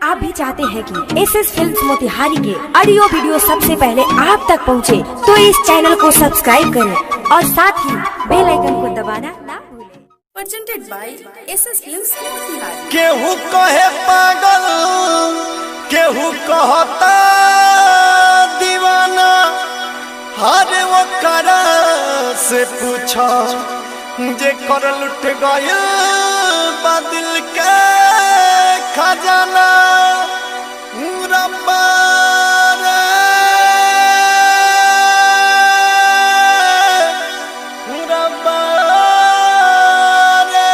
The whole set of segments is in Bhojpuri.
आप भी चाहते हैं कि एसएस फिल्म्स मोतिहारी के ऑडियो वीडियो सबसे पहले आप तक पहुंचे, तो इस चैनल को सब्सक्राइब करें और साथ ही बेल आइकन को दबाना ना भूलें। Presented by SS Films Motihari. केहू कहे पागल, केहू कहता दीवाना, हर वो करा से पूछा जे कर लुट गया बादल के खजाना। रब्बा रे, रब्बा रे,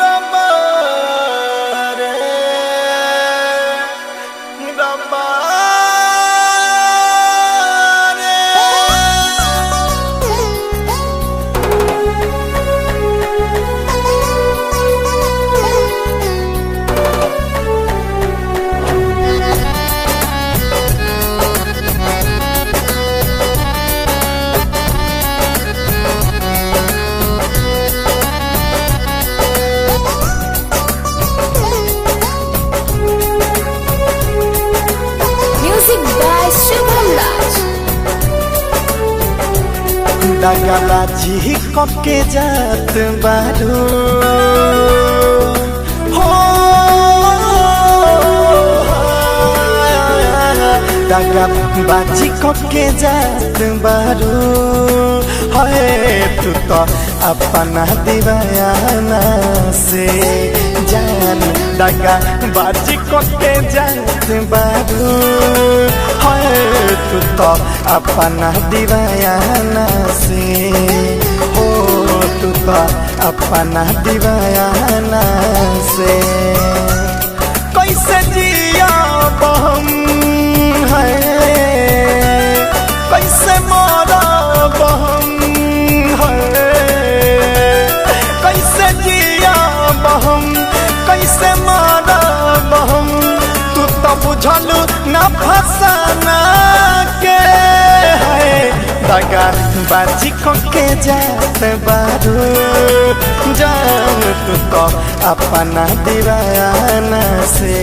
रब्बा रे, रब्बा दगाबाजी कके जात बारू हो, दगाबाजी कके जात बारू है। तू तो अपना दीवाना से जान दगाबाजी कके जात बारू है। तू तो अपना दीवाना से हो, तू तो अपना दीवाना से कैसे जिया हम है, कैसे मारा हम है, कैसे जिया हम, कैसे मारा हम। तू तो बुझलू ना फसाना के है, दगा बाजी के जात बारू जान। तू तो अपना दीवाना से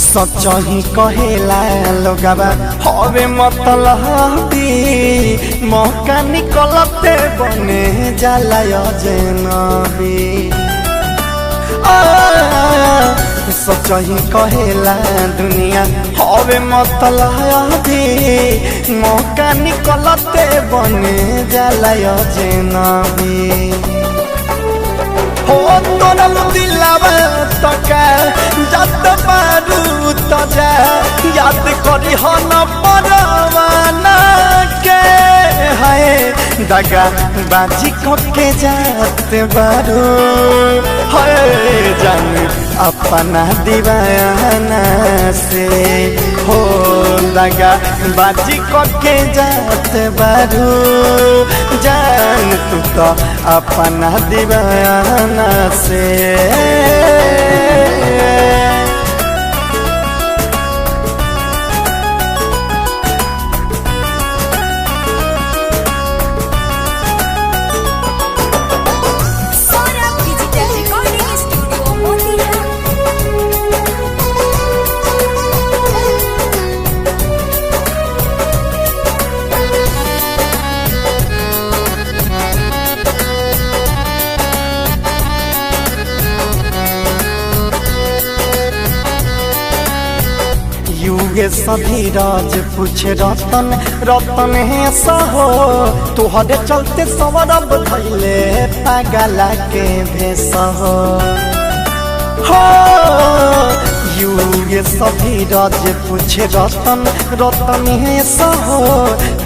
सचही कहेला लोगवा हवे मतलबी, मौका निकलते बने जाला अजनबी। सचही कहेला दुनिया हवे मतलबी, मौका निकलते बने जाला अजनबी। हो तोरा दिलावा तका जत पारू तजा, याद करी हन परवाना के है। दगा बाजी के जात बारू है, जान अपना दीवाना से हो। दगा बाजी के जात बारू जान। तू तो अपना दीवाना से युगे सभी राज पूछे रतन रतन है सहो। तुहरे चलते सवरब धैले पागला के भेस हो। हो युग सभी राज पूछे रतन रतन है सहो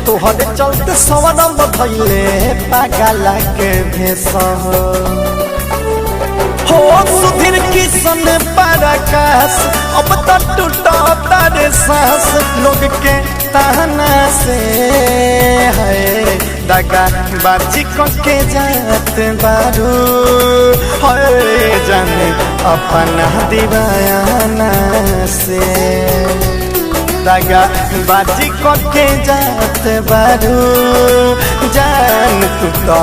तोहरे चलते सवरम धैले पागल के भेष हो सुधीर किशन पराकाश अब तक टूटा तारे सांस लोग के ताना से है दगा बाजी के जात बारू है जाने अपना दीवाना से दगा बाजी के जात बारू जान तू तो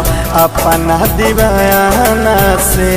अपना दीवाना से